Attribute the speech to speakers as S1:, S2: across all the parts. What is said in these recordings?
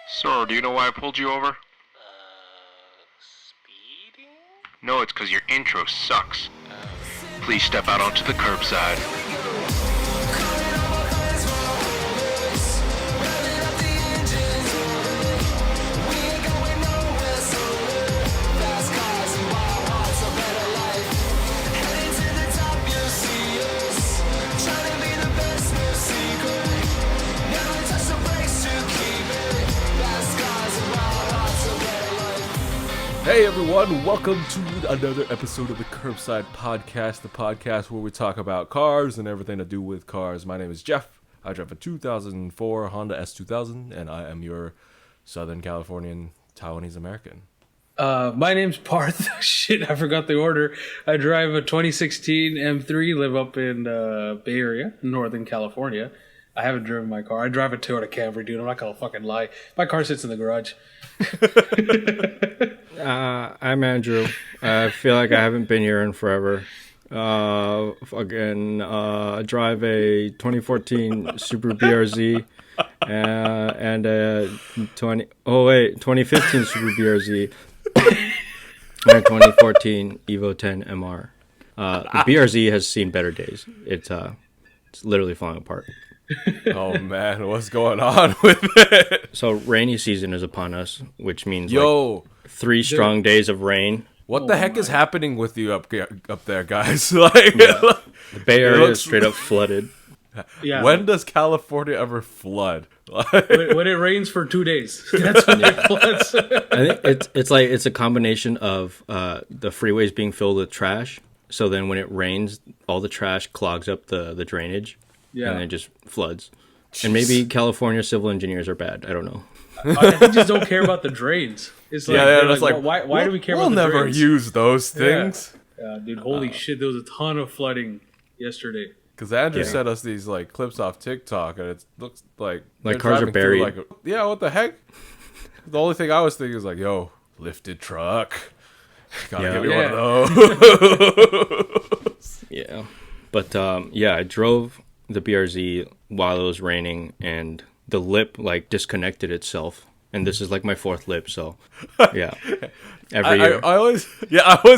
S1: Sir, do you know why I pulled you over?
S2: Speeding?
S1: No, it's because your intro sucks. Please step out onto the curbside.
S3: Hey everyone, welcome to another episode of the Curbside Podcast, the podcast where we talk about cars and everything to do with cars. My name is Jeff. I drive a 2004 Honda S2000, and I am your Southern Californian Taiwanese American.
S4: My name's Parth. Shit, I forgot the order. I drive a 2016 M3, live up in Bay Area, Northern California. I haven't driven my car. I drive a Toyota Camry, dude. I'm not gonna fucking lie. My car sits in the garage.
S5: I'm Andrew. I feel like I haven't been here in forever. I drive a 2014 Subaru BRZ and a 2015 Subaru BRZ and a 2014 Evo 10 MR. The BRZ has seen better days. It's literally falling apart.
S3: Oh man, what's going on with it?
S5: So rainy season is upon us, which means
S3: Yo,
S5: 3 strong days of rain.
S3: what the heck is happening with you up there, guys? Like,
S5: The Bay Area is straight up flooded.
S4: Yeah.
S3: when does California ever flood?
S4: When it rains for 2 days, that's when it floods.
S5: I think it's a combination of the freeways being filled with trash. So then when it rains, all the trash clogs up the drainage,
S4: Yeah.
S5: and it just floods. And maybe California civil engineers are bad. I don't know.
S4: I think just don't care about the drains. It's like,
S3: Yeah,
S4: they're
S3: it's like,
S4: why do we care
S3: we'll
S4: about the
S3: never
S4: drains?
S3: use those things.
S4: Yeah, dude, holy shit, there was a ton of flooding yesterday.
S3: Because Andrew
S5: Yeah.
S3: sent us these like clips off TikTok, and it looks like they're
S5: cars are
S3: driving through,
S5: buried.
S3: yeah, what the heck? The only thing I was thinking is like, yo, lifted truck. Gotta
S5: Yeah.
S3: give me
S4: Yeah.
S3: one of those.
S5: Yeah. But I drove the BRZ while it was raining, and the lip disconnected itself. And this is like my 4th lip, so yeah. Every year.
S3: I always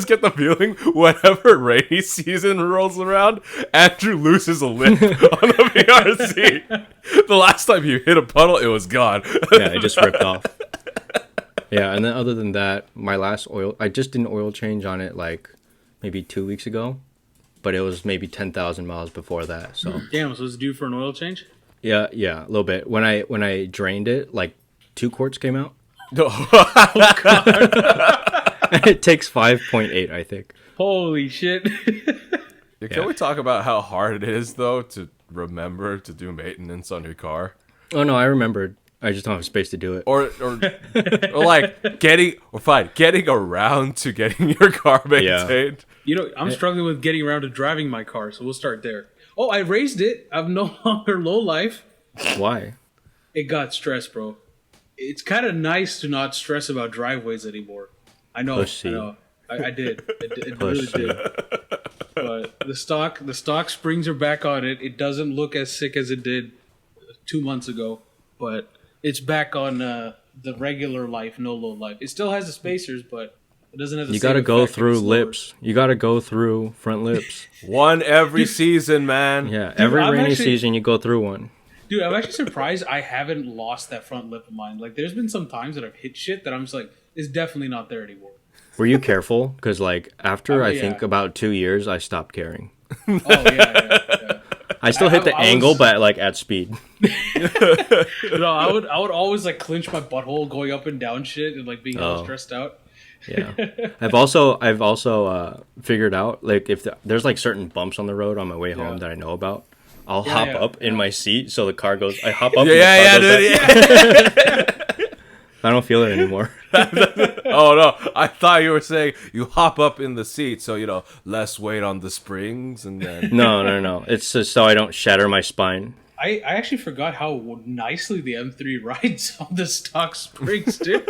S3: get the feeling whenever rainy season rolls around, Andrew loses a lip on the BRZ. The last time you hit a puddle, it was gone.
S5: Yeah, it just ripped off. Yeah, and then other than that, my last I just did an oil change on it like maybe 2 weeks ago, but it was maybe 10,000 miles before that. So
S4: Damn, so it's due for an oil change?
S5: yeah, a little bit. When I drained it, like 2 quarts came out. It takes 5.8, I think.
S4: Holy shit.
S3: Can we talk about how hard it is, though, to remember to do maintenance on your car?
S5: Oh no, I remembered. I just don't have space to do it.
S3: Or like getting around to getting your car maintained.
S4: You know, I'm struggling with getting around to driving my car, so we'll start there. Oh, I raised it. I'm no longer low life.
S5: Why?
S4: It got stressed, bro. It's kind of nice to not stress about driveways anymore. I know.
S5: Pussy.
S4: I know. I did. It really
S5: Pussy.
S4: did. But the stock springs are back on it. It doesn't look as sick as it did 2 months ago, but it's back on the regular life, no low life. It still has the spacers, but it doesn't have the
S5: You
S4: same
S5: gotta go
S4: effect, and
S5: through
S4: it's slower.
S5: lips. You gotta go through front lips.
S3: One every season, man.
S5: Yeah, every
S4: I'm
S5: rainy
S4: actually-
S5: season you go through one.
S4: Dude, I'm actually surprised I haven't lost that front lip of mine. Like, there's been some times that I've hit shit that I'm just like, it's definitely not there anymore.
S5: Were you careful? Because after I
S4: yeah.
S5: think about 2 years, I stopped caring.
S4: Oh, yeah.
S5: I still hit the
S4: I
S5: angle,
S4: was-
S5: but at speed.
S4: No, I would always like clinch my butthole going up and down shit and like being all stressed out.
S5: Yeah, I've also figured out if there's like certain bumps on the road on my way home that I know about. I'll hop up in my seat so the car goes. I hop up.
S3: Yeah,
S5: dude. I don't feel it anymore.
S3: Oh no, I thought you were saying you hop up in the seat, so less weight on the springs, and then
S5: No. It's just so I don't shatter my spine.
S4: I actually forgot how nicely the M3 rides on the stock springs, dude.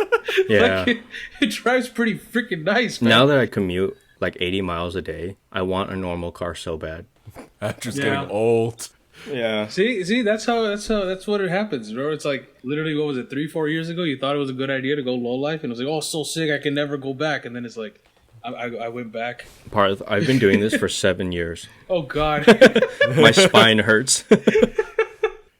S5: Yeah.
S4: Like, it drives pretty freaking nice, man.
S5: Now that I commute like 80 miles a day, I want a normal car so bad.
S3: Andrew's
S4: Yeah.
S3: getting old.
S5: Yeah.
S4: See, that's what it happens, bro. It's like literally, what was it, 3-4 years ago? You thought it was a good idea to go low life, and it was like, oh, so sick, I can never go back. And then it's like, I went back.
S5: Parth, I've been doing this for 7 years.
S4: Oh God,
S5: My spine hurts.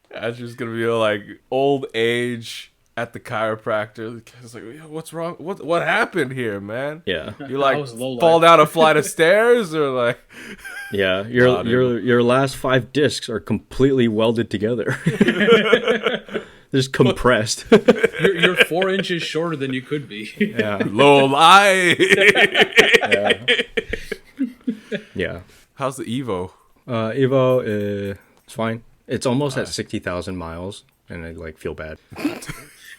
S3: That's just gonna be like old age at the chiropractor. It's like, what's wrong? What happened here, man?
S5: Yeah.
S3: You like
S4: I was low life.
S3: fall down a flight of stairs, or like?
S5: Yeah.
S3: Nah,
S5: Your last 5 discs are completely welded together. Just compressed.
S4: you're 4 inches shorter than you could be.
S5: Yeah.
S3: Low life.
S5: Yeah.
S3: How's the Evo?
S5: Evo, it's fine. It's almost at 60,000 miles, and I like feel bad.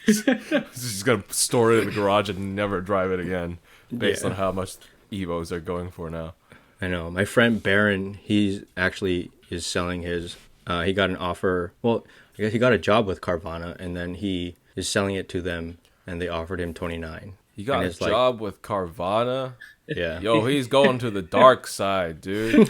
S3: Just gonna store it in the garage and never drive it again, based
S5: Yeah.
S3: on how much Evos are going for now.
S5: I know. My friend Baron, he actually is selling his. He got an offer. Well, I guess he got a job with Carvana, and then he is selling it to them, and they offered him 29.
S3: He got
S5: And
S3: a
S5: it's like-
S3: job with Carvana.
S5: Yeah.
S3: Yo, he's going to the dark side, dude.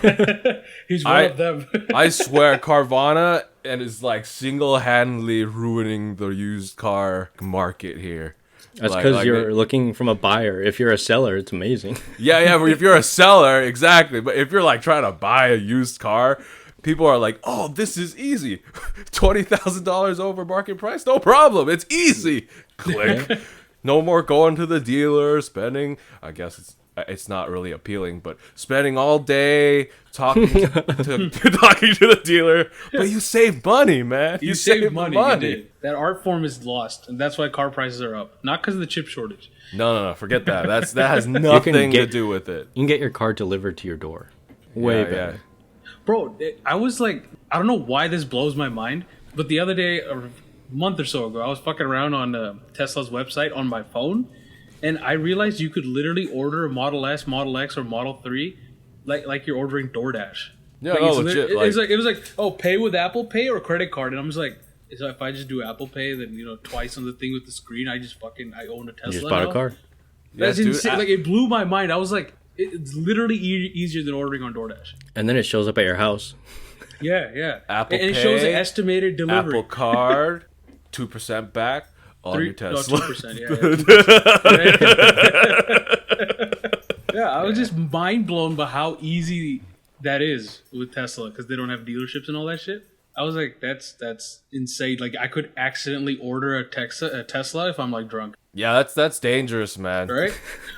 S4: He's one of them.
S3: I swear, Carvana and is like single-handedly ruining the used car market here.
S5: That's
S3: Like-
S5: because
S3: like
S5: you're
S3: they-
S5: looking from a buyer. If you're a seller, it's amazing.
S3: Yeah, but if you're a seller, exactly. But if you're like trying to buy a used car, people are like, "Oh, this is easy. $20,000 over market price, no problem. It's easy." Click. No more going to the dealer, spending. I guess it's not really appealing, but spending all day talking to talking to the dealer. But you save money, man.
S4: You save money. You did. That art form is lost, and that's why car prices are up. Not because of the chip shortage.
S3: No, forget that. That has nothing to do with it.
S5: You can get your car delivered to your door. Way
S3: Yeah,
S5: better.
S4: Bro, I was like, I don't know why this blows my mind, but the other day, a month or so ago, I was fucking around on Tesla's website on my phone, and I realized you could literally order a Model S, Model X, or Model 3 like you're ordering DoorDash.
S3: Yeah,
S4: Like,
S3: no,
S4: it's
S3: legit.
S4: it was like, oh, pay with Apple Pay or credit card, and I'm just like, so if I just do Apple Pay, then twice on the thing with the screen, I own a Tesla.
S5: You just bought
S4: now.
S5: a car.
S4: That's
S3: Yeah, dude,
S4: insane. Like, it blew my mind. I was like, it's literally easier than ordering on DoorDash.
S5: And then it shows up at your house.
S4: Yeah.
S3: Apple
S4: and it shows
S3: Pay,
S4: the estimated delivery.
S3: Apple Card, 2% back on your Tesla.
S4: 2%, yeah, 2%. Yeah, I was just mind blown by how easy that is with Tesla because they don't have dealerships and all that shit. I was like, that's insane. Like, I could accidentally order a Tesla if I'm like drunk,
S3: Yeah, that's dangerous, man.
S4: right?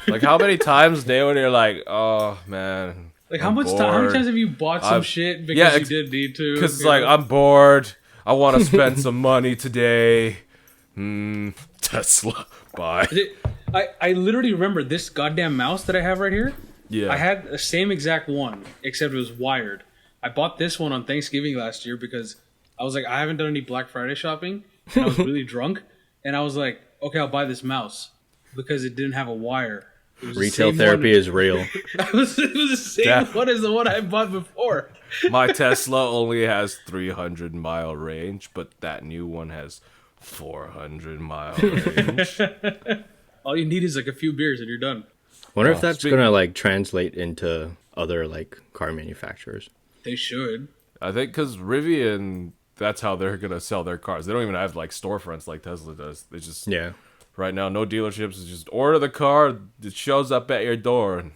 S3: Like, how many times a day when you're like, oh man,
S4: Like,
S3: I'm
S4: how many
S3: bored.
S4: times have you bought some
S3: I've-
S4: shit because
S3: yeah,
S4: you did need to?
S3: Because it's
S4: you
S3: like,
S4: know?
S3: I'm bored. I want to spend some money today. Tesla, bye.
S4: I literally remember this goddamn mouse that I have right here.
S3: Yeah.
S4: I had the same exact one, except it was wired. I bought this one on Thanksgiving last year because I was like, I haven't done any Black Friday shopping, and I was really drunk, and I was like, okay, I'll buy this mouse because it didn't have a wire. It was the
S5: Retail
S4: same
S5: therapy
S4: one.
S5: is real.
S4: It was the same one as the one I bought before.
S3: My Tesla only has 300-mile range, but that new one has 400-mile range.
S4: All you need is like a few beers and you're done.
S5: Wonder if that's
S3: speak-
S5: gonna like translate into other like car manufacturers.
S4: They should.
S3: I think because Rivian, that's how they're gonna sell their cars. They don't even have like storefronts like Tesla does. They just
S5: Yeah.
S3: right now no dealerships. It's just order the car. It shows up at your door, and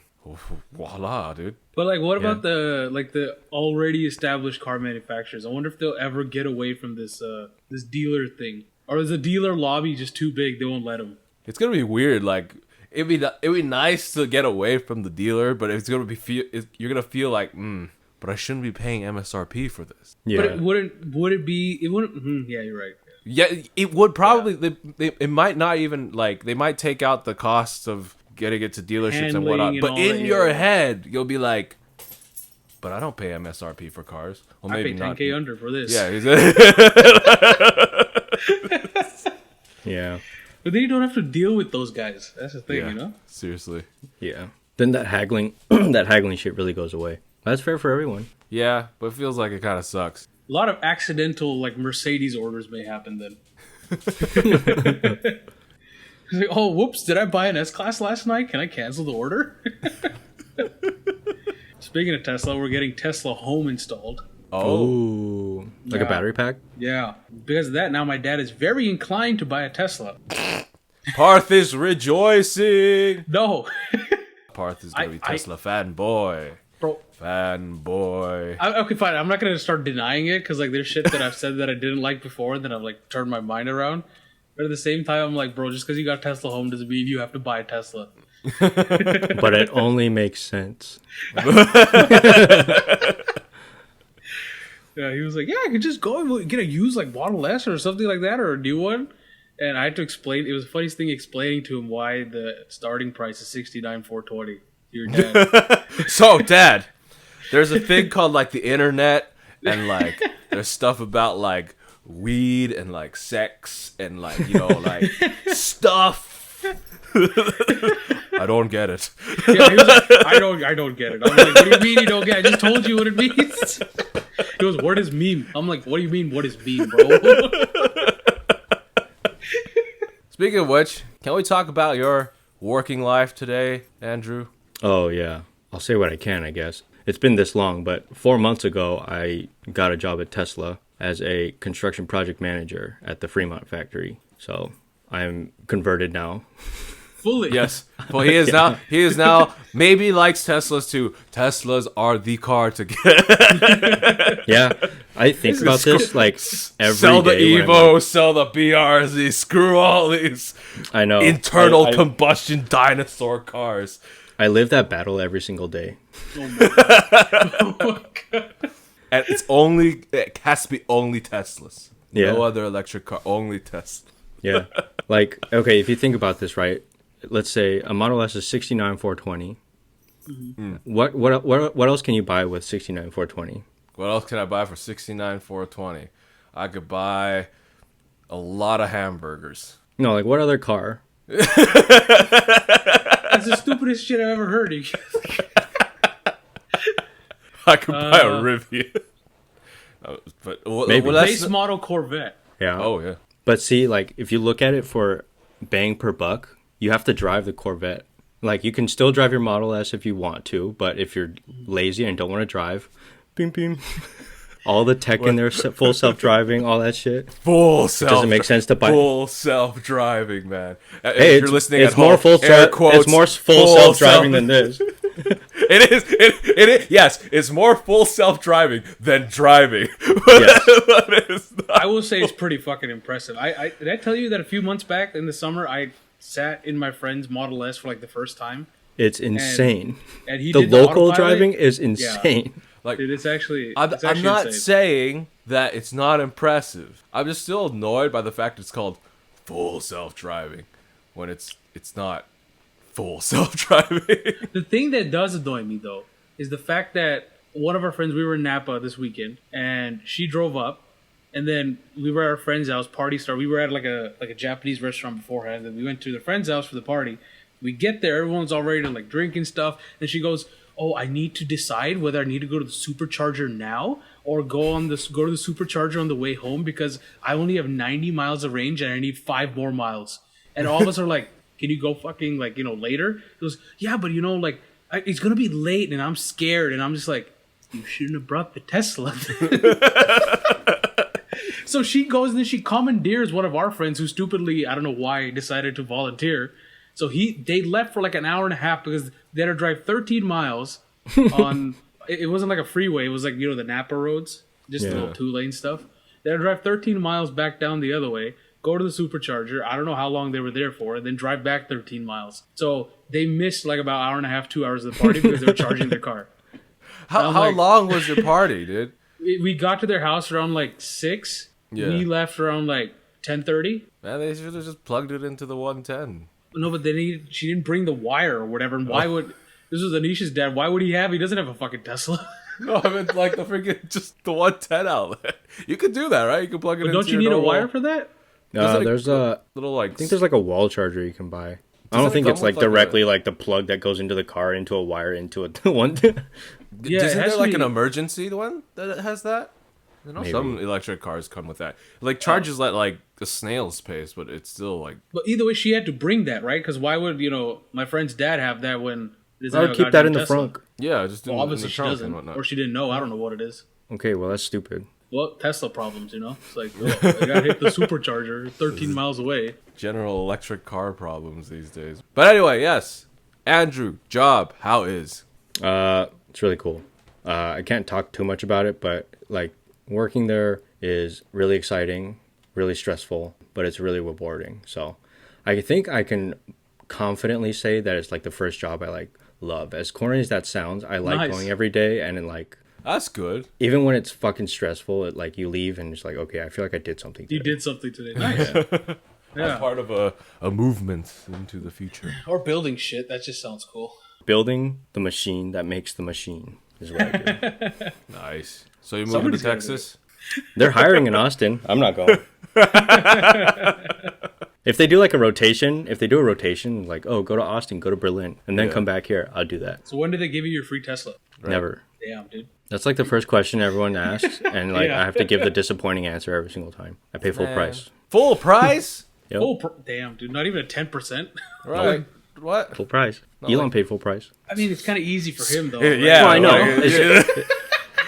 S3: voila, dude.
S4: But like, what about the already established car manufacturers? I wonder if they'll ever get away from this this dealer thing, or is the dealer lobby just too big? They won't let them.
S3: It's gonna be weird. Like it'd be nice to get away from the dealer, but it's gonna be you're gonna feel like, but I shouldn't be paying MSRP for this.
S5: Yeah.
S4: But would it be? It wouldn't. Yeah, you're right.
S3: Yeah, it would probably. It might not even like they might take out the costs of getting it to dealerships and
S4: Handling
S3: whatnot.
S4: and
S3: But
S4: all
S3: in
S4: that,
S3: your
S4: yeah.
S3: head, you'll be like, "But I don't pay MSRP for cars." Well,
S4: I
S3: maybe
S4: pay
S3: not.
S4: 10K under for this.
S3: Yeah,
S5: Yeah.
S4: But then you don't have to deal with those guys. That's the thing,
S3: yeah.
S4: you know.
S3: Seriously.
S5: Yeah. Then that haggling that haggling shit really goes away. That's fair for everyone.
S3: Yeah, but it feels like it kind of sucks.
S4: A lot of accidental like Mercedes orders may happen then. It's like, oh, whoops! Did I buy an S Class last night? Can I cancel the order? Speaking of Tesla, we're getting Tesla Home installed.
S3: Oh,
S5: Ooh. Like a battery pack?
S4: Yeah. Because of that, now my dad is very inclined to buy a Tesla.
S3: Parth is rejoicing.
S4: No.
S3: Parth is gonna be Tesla fanboy.
S4: Bro.
S3: Fanboy.
S4: Okay, fine. I'm not going to start denying it because like there's shit that I've said that I didn't like before that I've like turned my mind around. But at the same time, I'm like, bro, just because you got a Tesla home doesn't mean you have to buy a Tesla.
S5: But it only makes sense.
S4: Yeah, he was like, yeah, I could just go and get a used like Model S or something like that or a new one. And I had to explain. It was the funniest thing explaining to him why the starting price is $69,420 to your dad.
S3: So, Dad, there's a thing called like the internet, and like there's stuff about like weed and like sex and like, you know, like stuff. I don't get it.
S4: Yeah, he was like, I don't get it. I'm like, what do you mean you don't get it? I just told you what it means. He goes, what is meme? I'm like, what do you mean, what is meme, bro?
S3: Speaking of which, can we talk about your working life today, Andrew?
S5: Oh, yeah. I'll say what I can, I guess. It's been this long, but 4 months ago, I got a job at Tesla as a construction project manager at the Fremont factory. So I'm converted now.
S4: Fully.
S3: Yes. Well, he is now. He is now. Maybe likes Teslas too. Teslas are the car to get.
S5: Yeah, I think about this like every
S3: Sell the
S5: day when I'm
S3: Evo,
S5: like-
S3: sell the BRZ, screw all these
S5: I know.
S3: internal
S5: I-
S3: combustion dinosaur cars.
S5: I live that battle every single day.
S4: Oh my God. Oh my God.
S3: And it has to be only Teslas.
S5: Yeah.
S3: No other electric car, only Tesla.
S5: Yeah. Like, okay, if you think about this, right? Let's say a Model S is 69,420.
S4: Mm-hmm.
S5: What else can you buy with 69,420?
S3: What else can I buy for 69,420? I could buy a lot of hamburgers.
S5: No, like what other car?
S4: That's the stupidest shit I've ever heard.
S3: I could buy a Rivian.
S5: Maybe.
S4: Base model Corvette.
S5: Yeah.
S3: Oh yeah.
S5: But see, like if you look at it for bang per buck, you have to drive the Corvette. Like you can still drive your Model S if you want to, but if you're lazy and don't want to drive, beam beam. All the tech in there, full self-driving, all that shit.
S3: Full self.
S5: Doesn't make sense to buy.
S3: Full self-driving, man.
S5: Hey,
S3: if you're listening
S5: it's
S3: at
S5: more
S3: home, air quotes,
S5: it's more full self-driving than this.
S3: It is. It is. Yes, it's more full self-driving than driving.
S5: Yes.
S3: But it's not.
S4: I will say it's pretty fucking impressive. Did I tell you that a few months back in the summer I sat in my friend's Model S for like the first time?
S5: It's insane.
S4: And he
S5: The
S4: did
S5: local
S4: autopilot.
S5: driving is insane.
S3: Like,
S4: Dude, it's actually
S3: I'm not
S4: insane.
S3: saying that it's not impressive. I'm just still annoyed by the fact it's called full self-driving when it's not full self-driving.
S4: The thing that does annoy me though is the fact that one of our friends, we were in Napa this weekend, and she drove up, and then we were at our friend's house. Party started. We were at like a Japanese restaurant beforehand, and we went to the friend's house for the party. We get there, everyone's all ready to like drink and stuff, and she goes, "Oh, I need to decide whether I need to go to the supercharger now or go to the supercharger on the way home because I only have 90 miles of range and I need 5 more miles." And all of us are like, "Can you go fucking like, later?" He goes, "Yeah, but like it's going to be late and I'm scared." And I'm just like, "You shouldn't have brought the Tesla." So she goes and then she commandeers one of our friends who stupidly, I don't know why, decided to volunteer. So they left for like an hour and a half because they had to drive 13 miles on. It wasn't like a freeway. It was like the Napa roads, just the little 2-lane stuff. They had to drive 13 miles back down the other way, go to the supercharger. I don't know how long they were there for, and then drive back 13 miles. So they missed like about an hour and a half, 2 hours of the party because they were charging their car.
S3: How long was your party, dude?
S4: We got to their house around like 6.
S3: Yeah.
S4: We left around like 10:30.
S3: Man, they should have just plugged it into the 110.
S4: No, but she didn't bring the wire or whatever. And why would this was Anisha's dad? Why would he have? He doesn't have a fucking Tesla.
S3: No, I meant like the freaking just the 110 outlet. You could do that, right? You could plug it
S4: But
S3: into
S4: don't you
S3: your
S4: need a
S3: normal-
S4: wire for that?
S5: There's a
S3: little like.
S5: I think there's like a wall charger you can buy. I
S3: Doesn't
S5: don't
S3: it
S5: think
S3: come
S5: it's like
S3: with, like,
S5: directly like the plug that goes into the car into a wire into a one.
S4: Yeah, it
S3: Isn't
S4: has
S3: there
S4: to
S3: like
S4: be-
S3: an emergency one that has that? I know
S5: Maybe.
S3: some electric cars come with that. Like charges at like a snail's pace, but it's still like.
S4: But either way, she had to bring that, right? Because why would my friend's dad have that when he doesn't
S5: I
S4: have
S5: would
S4: a
S5: keep that
S4: goddamn
S5: in the
S4: Tesla?
S5: front.
S3: Yeah, just
S4: Well,
S3: in
S4: obviously
S3: the
S4: she
S3: trunk
S4: doesn't,
S3: and whatnot.
S4: or she didn't know. I don't know what it is.
S5: Okay, well that's stupid.
S4: Well, Tesla problems, It's like, oh, I gotta hit the supercharger 13 miles away.
S3: General electric car problems these days. But anyway, yes. Andrew, job, how is?
S5: It's really cool. I can't talk too much about it, but like working there is really exciting, really stressful, but it's really rewarding. So I think I can confidently say that it's like the first job I like love. As corny as that sounds, I like going every day, and then like
S3: That's good.
S5: even when it's fucking stressful, it like you leave and it's like, okay, I feel like I did something today.
S4: You did something today. Nice.
S3: I'm part of a movement into the future.
S4: Or building shit. That just sounds cool.
S5: Building the machine that makes the machine is what I do.
S3: Nice. So you're moving
S4: Somebody's
S3: to
S4: gotta do
S3: Texas?
S5: They're hiring in Austin. I'm not going. If they do like a rotation, like, oh, go to Austin, go to Berlin, and then come back here, I'll do that.
S4: So when did they give you your free Tesla?
S3: Right.
S5: Never.
S4: Damn, dude.
S5: That's like the first question everyone asks, and like I have to give the disappointing answer every single time. I pay full price.
S3: Full price?
S5: Yep.
S4: Damn, dude. Not even a 10%.
S3: Right. What?
S5: Full price. Elon paid full price.
S4: I mean, it's kind of easy for him, though.
S3: Yeah.
S5: Well, I know.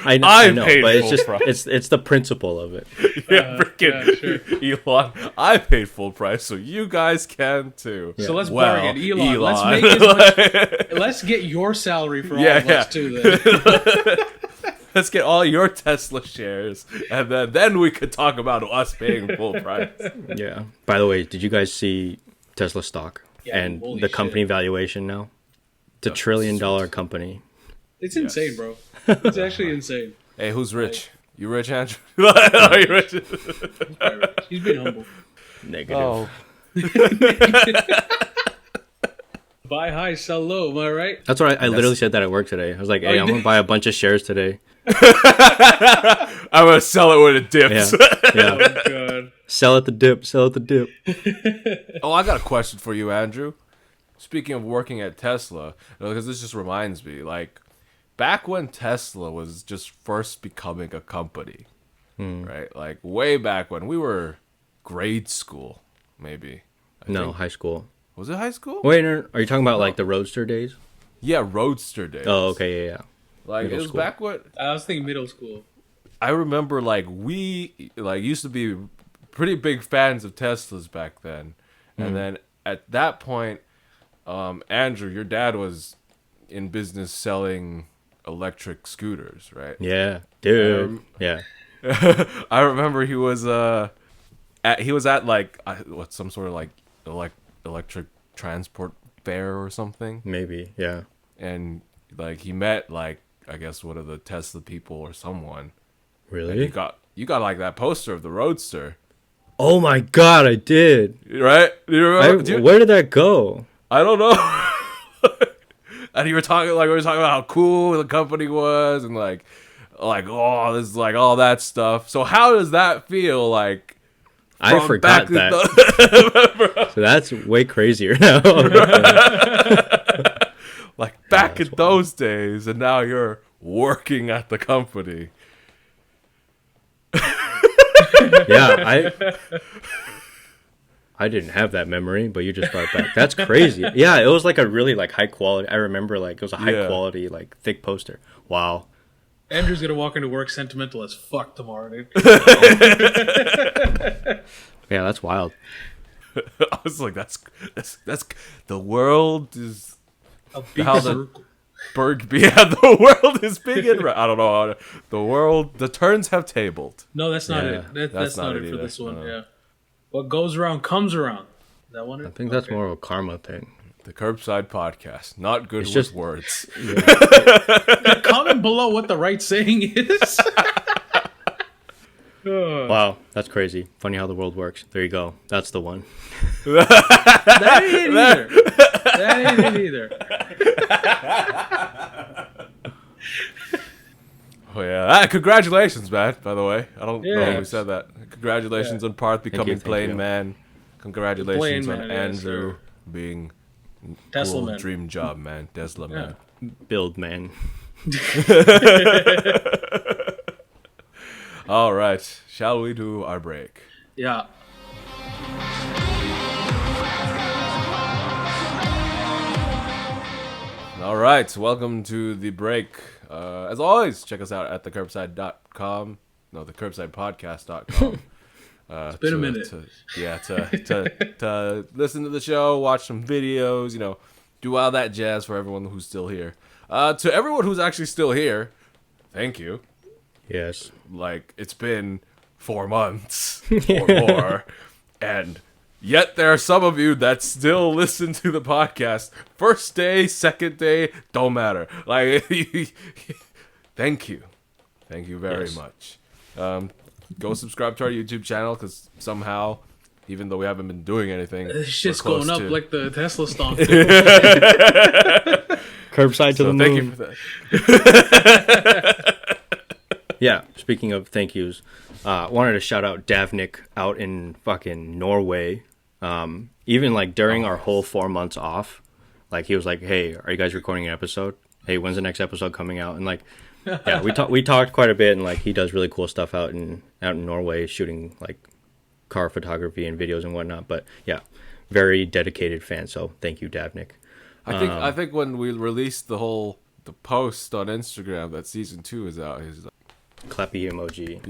S3: Like,
S5: I know,
S3: paid
S5: but it's
S3: full
S5: just
S3: price.
S5: it's the principle of it.
S3: Freaking Elon. I paid full price, so you guys can too.
S4: So let's
S3: Well,
S4: bargain, Elon. Let's
S3: Elon.
S4: make as much. Let's get your salary for all of us too. Then.
S3: Let's get all your Tesla shares, and then we could talk about us paying full price.
S5: Yeah. By the way, did you guys see Tesla stock and
S4: holy
S5: the company valuation now? It's a $1 trillion company.
S4: It's insane, bro. It's actually insane.
S3: Hey, who's rich? You rich, Andrew? Are you rich?
S4: He's being humble.
S5: Negative.
S3: Oh.
S4: Buy high, sell low. Am I right?
S5: That's what I literally said that at work today. I was like, hey,
S4: you
S5: I'm going
S4: did?
S5: to buy a bunch of shares today.
S3: I'm gonna sell it when it dips.
S5: Yeah.
S4: Oh god.
S5: Sell at the dip. Sell at the dip.
S3: Oh, I got a question for you, Andrew. Speaking of working at Tesla, because this just reminds me, like, back when Tesla was just first becoming a company, right? Like, way back when we were grade school, maybe. I
S5: No,
S3: think.
S5: high school.
S3: Was it high school?
S5: Wait, no, are you talking about like the Roadster days?
S3: Yeah, Roadster days.
S5: Oh, okay, yeah.
S3: Like,
S5: middle
S3: it was
S5: school.
S3: back when
S4: I was thinking middle school.
S3: I remember, like, we like used to be pretty big fans of Teslas back then, and then at that point, Andrew, your dad was in business selling electric scooters, right?
S5: Yeah, dude. Yeah.
S3: I remember he was at like what, some sort of like electric transport fair or something,
S5: Maybe, yeah.
S3: and like he met like I guess one of the Tesla people or someone.
S5: Really?
S3: You got like that poster of the Roadster,
S5: Oh my god, I did.
S3: right? Do you remember?
S5: Where did that go?
S3: I don't know. And we were talking about how cool the company was, and like oh, this is like all that stuff. So how does that feel like?
S5: I forgot that. So that's way crazier now.
S3: Like back in those days, and now you're working at the company.
S5: Yeah, I didn't have that memory, but you just brought it back. That's crazy. Yeah, it was like a really like high quality. I remember like it was a high quality like thick poster. Wow.
S4: Andrew's gonna walk into work sentimental as fuck tomorrow, dude.
S5: Yeah, that's wild.
S3: I was like, that's the world is
S4: A big
S3: how the
S4: circle.
S3: the world is big and I don't know how the turns have tabled.
S4: No, that's not
S5: Yeah,
S4: it. That's not it for
S3: either.
S4: this one.
S3: No.
S4: Yeah. What goes around comes around. Is that one?
S5: I think that's more of a karma thing.
S3: The Curbside Podcast, not good
S5: It's
S3: with
S5: just-
S3: words.
S4: Comment below what the right saying is.
S5: Wow, that's crazy. Funny how the world works. There you go. That's the one.
S4: That ain't it either. That ain't it either.
S3: Oh yeah! Congratulations, man. By the way, I don't know
S4: Yeah.
S3: who said that. Congratulations on Parth becoming
S5: thank
S3: Plain
S5: you.
S3: Man. Congratulations
S4: Plain
S3: on
S4: Man, yes,
S3: Andrew being
S4: Tesla
S3: cool
S4: man.
S3: dream job, man. Tesla man.
S5: Build man.
S3: All right, shall we do our break?
S4: Yeah.
S3: All right, welcome to the break. As always, check us out at thecurbside.com. the curbsidepodcast.com. It's
S4: been a minute.
S3: To listen to the show, watch some videos, do all that jazz for everyone who's still here. To everyone who's actually still here, thank you.
S5: Yes.
S3: Like, it's been 4 months or more, and yet there are some of you that still listen to the podcast. First day, second day, don't matter. Like, thank you. Thank you very much. Go subscribe to our YouTube channel, because somehow, even though we haven't been doing anything,
S4: This shit's going up like the Tesla stock.
S5: Curbside to the moon.
S3: Thank you for that.
S5: Yeah, speaking of thank yous, wanted to shout out Davnik out in fucking Norway. Even like during our whole 4 months off, like he was like, "Hey, are you guys recording an episode? Hey, when's the next episode coming out?" And like, yeah, we talked quite a bit, and like he does really cool stuff out in Norway, shooting like car photography and videos and whatnot. But yeah, very dedicated fan. So thank you, Davnik.
S3: I think when we released the post on Instagram that season 2 is out, he's like,
S5: Clappy emoji.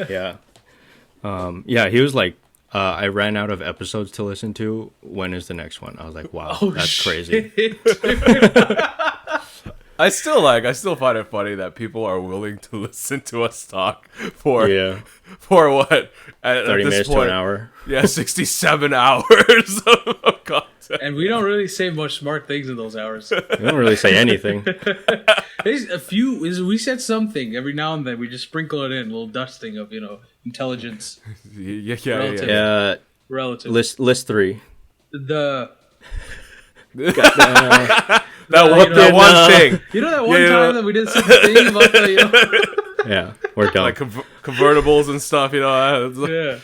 S3: yeah.
S5: Yeah, he was like, I ran out of episodes to listen to. When is the next one? I was like, wow, that's crazy.
S3: I still find it funny that people are willing to listen to us talk for what? At
S5: 30
S3: this
S5: minutes
S3: point,
S5: to an hour.
S3: Yeah, 67 hours of content.
S4: And we don't really say much smart things in those hours.
S5: We don't really say anything.
S4: There's a few. We said something every now and then. We just sprinkle it in, a little dusting of intelligence.
S3: Yeah.
S4: Relative.
S5: List 3.
S3: That one thing.
S4: You know that one time that we did something about the,
S5: Yeah, we're done.
S3: Like convertibles and stuff,
S4: yeah.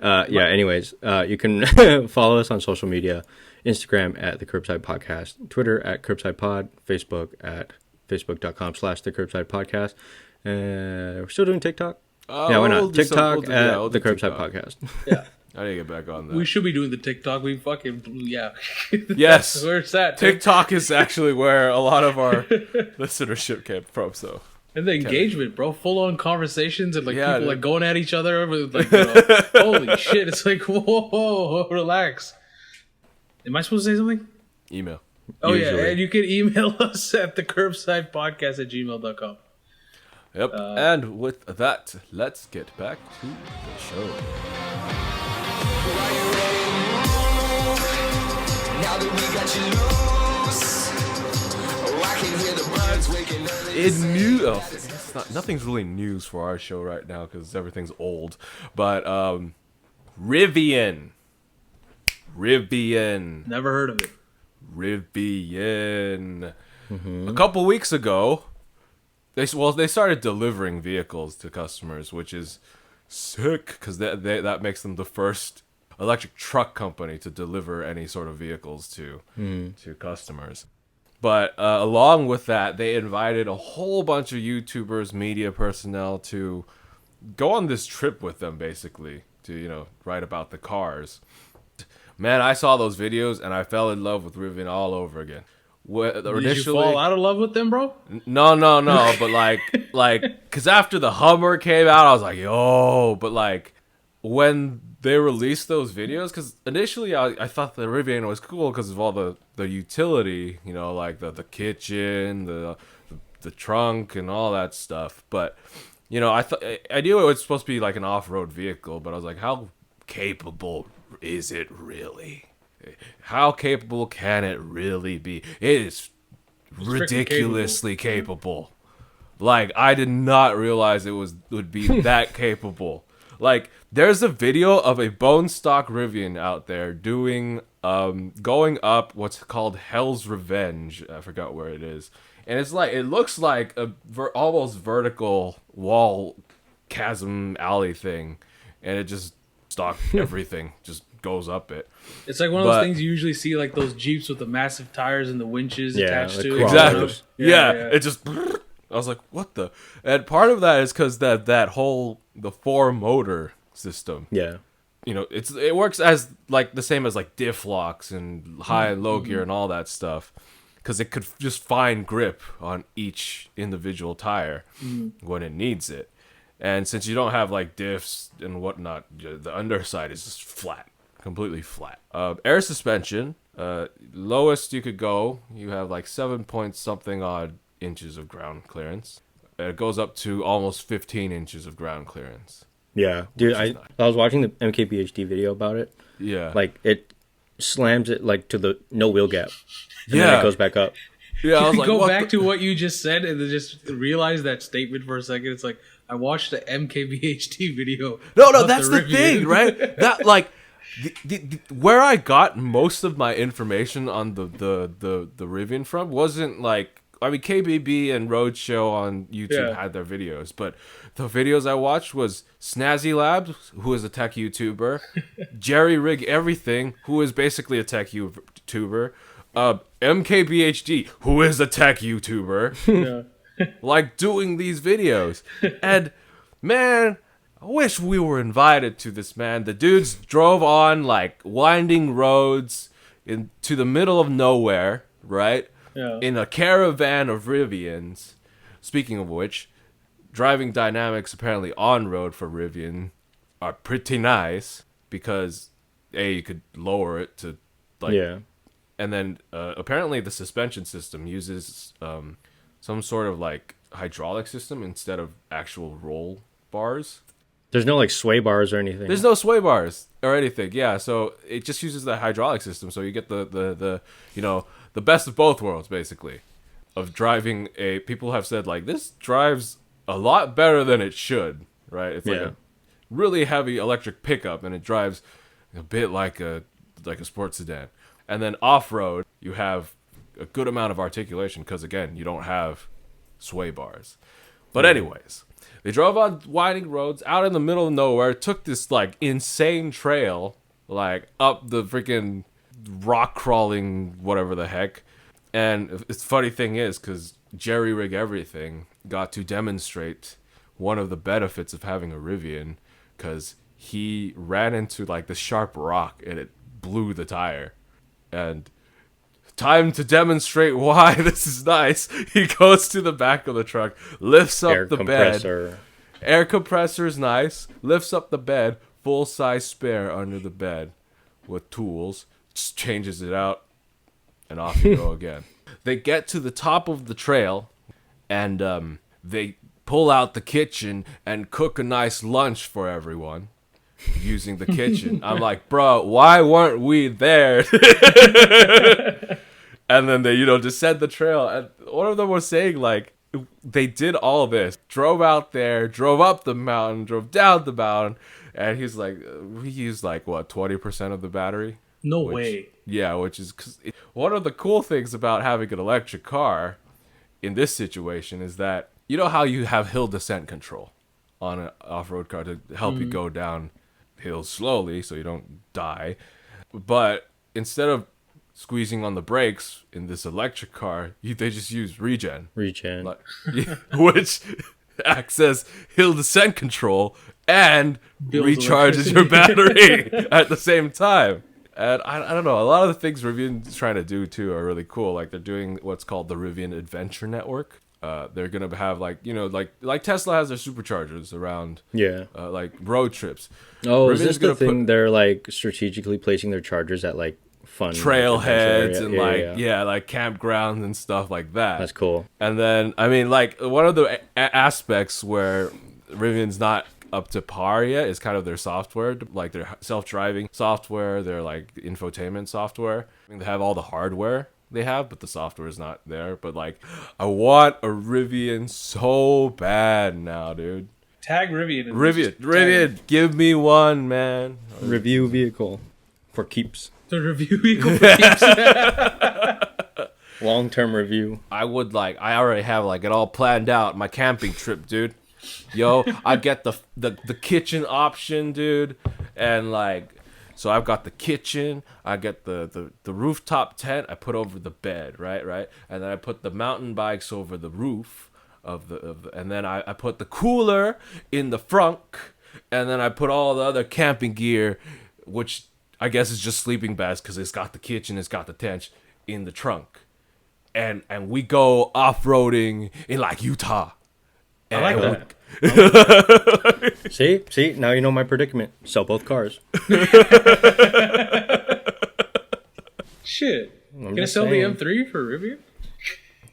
S5: Anyways, you can follow us on social media. Instagram at the Curbside Podcast, Twitter at Curbside Pod, Facebook at facebook.com/the Curbside Podcast. We're still doing TikTok. Yeah, why not? TikTok at the Curbside Podcast.
S4: Yeah.
S3: I need to get back on that.
S4: We should be doing the TikTok. We fucking, yeah.
S3: Yes.
S4: Where's that?
S3: TikTok is actually where a lot of our listenership came from, so.
S4: And the engagement, bro. Full on conversations and people
S3: dude.
S4: like going at each other over like, holy shit. It's like, whoa, relax. Am I supposed to say something?
S3: Email.
S4: Oh,
S5: Usually.
S4: yeah. And you can email us at thecurbsidepodcast@gmail.com.
S3: Yep. And with that, let's get back to the show.
S2: Now that we got you loose, I can hear the birds waking early.
S3: Nothing's really news for our show right now because everything's old. But Rivian.
S4: Never heard of it.
S3: Rivian. A couple weeks ago, they started delivering vehicles to customers, which is sick because that makes them the first electric truck company to deliver any sort of vehicles to customers. But along with that, they invited a whole bunch of YouTubers, media personnel to go on this trip with them, basically, to write about the cars. Man, I saw those videos and I fell in love with Rivian all over again.
S4: Did you fall out of love with them, bro?
S3: No, but like, because after the Hummer came out, I was like, yo, but like, when they released those videos, because initially I thought the Rivian was cool because of all the utility, like the kitchen, the trunk, and all that stuff. But I knew it was supposed to be like an off-road vehicle, but I was like, how capable is it really? How capable can it really be? It is ridiculously capable. Like, I did not realize it would be that capable. Like, there's a video of a bone stock Rivian out there doing going up what's called Hell's Revenge. I forgot where it is. And it's like, it looks like a almost vertical wall chasm alley thing. And it just stock everything just goes up it.
S4: It's like one of those things you usually see, like those Jeeps with the massive tires and the winches attached to it.
S3: Exactly. Yeah.
S4: Yeah.
S3: It just, I was like, what the? And part of that is because the 4-motor system.
S5: Yeah.
S3: It works as like the same as like diff locks and high and low gear and all that stuff. Because it could just find grip on each individual tire when it needs it. And since you don't have like diffs and whatnot, the underside is just flat, completely flat. Air suspension, lowest you could go, you have like 7 point something odd inches of ground clearance. It goes up to almost 15 inches of ground clearance.
S5: Yeah, dude,
S3: Which is nice.
S5: I was watching the MKBHD video about it.
S3: Yeah.
S5: Like, it slams it, like, to the no wheel gap. And
S3: Yeah.
S5: then it goes back up.
S3: Yeah, I was like,
S4: Go
S3: what
S4: back to what you just said and then just realize that statement for a second. It's like, I watched the MKBHD video.
S3: No,
S4: about
S3: that's the
S4: Rivian.
S3: thing, right? That like, the where I got most of my information on the Rivian from wasn't like, I mean, KBB and Roadshow on YouTube had their videos, but the videos I watched was Snazzy Labs, who is a tech YouTuber, Jerry Rig Everything, who is basically a tech YouTuber, MKBHD, who is a tech YouTuber, like doing these videos. And man, I wish we were invited to this, man. The dudes drove on like winding roads into the middle of nowhere, right?
S4: Yeah.
S3: In a caravan of Rivians. Speaking of which, driving dynamics apparently on road for Rivian are pretty nice because you could lower it to like,
S5: Yeah.
S3: and then apparently the suspension system uses some sort of like hydraulic system instead of actual roll bars.
S5: There's no, like, sway bars or anything.
S3: There's no sway bars or anything. Yeah, so it just uses the hydraulic system, so you get the you know, the best of both worlds, basically, of driving a... People have said, like, this drives a lot better than it should, right? It's like a really heavy electric pickup, and it drives a bit like a sports sedan. And then off-road, you have a good amount of articulation, because, again, you don't have sway bars. But anyways... They drove on winding roads out in the middle of nowhere, took this, like, insane trail, like, up the freaking rock crawling whatever the heck. And the funny thing is, because Jerry Rig Everything got to demonstrate one of the benefits of having a Rivian, because he ran into, like, the sharp rock, and it blew the tire. And... time to demonstrate why this is nice. He goes to the back of the truck, lifts up the bed. Air compressor's nice. Lifts up the bed, full-size spare under the bed with tools. Just changes it out, and off you go again. They get to the top of the trail, and they pull out the kitchen and cook a nice lunch for everyone using the kitchen. I'm like, bro, why weren't we there? And then they, descend the trail. And one of them was saying, like, they did all this. Drove out there, drove up the mountain, drove down the mountain. And he's like, we used, like, what, 20% of the battery?
S4: No way.
S3: Yeah, which is... Cause one of the cool things about having an electric car in this situation is that, you know how you have hill descent control on an off-road car to help you go down hills slowly so you don't die. But instead of squeezing on the brakes in this electric car, they just use regen. Like, which acts as hill descent control and recharges your battery at the same time. And I don't know, a lot of the things Rivian's trying to do too are really cool. Like they're doing what's called the Rivian Adventure Network. They're gonna have like Tesla has their superchargers around like road trips.
S5: Oh, Rivian's is this the thing they're like strategically placing their chargers at like fun
S3: trailheads and like campgrounds and stuff like that.
S5: That's cool.
S3: And then I mean, like one of the aspects where Rivian's not up to par yet is kind of their software, like their self-driving software, their like infotainment software. I mean, they have all the hardware they have, but the software is not there. But like, I want a Rivian so bad now, dude.
S4: Tag Rivian.
S3: Rivian, give me one, man.
S5: Review vehicle for keeps.
S4: The review vehicle for keeps.
S5: Long-term review.
S3: I already have like it all planned out. My camping trip, dude. Yo, I get the kitchen option, dude, and like, so I've got the kitchen. I get the rooftop tent. I put over the bed, right, and then I put the mountain bikes over the roof of the and then I put the cooler in the front, and then I put all the other camping gear, which I guess is just sleeping bags because it's got the kitchen, it's got the tent in the trunk, and we go off-roading in like Utah.
S4: I like that.
S5: See, now you know my predicament. Sell both cars.
S4: Shit.
S5: I'm
S4: Can I
S5: just
S4: sell
S5: saying.
S4: the M3 for Rivian?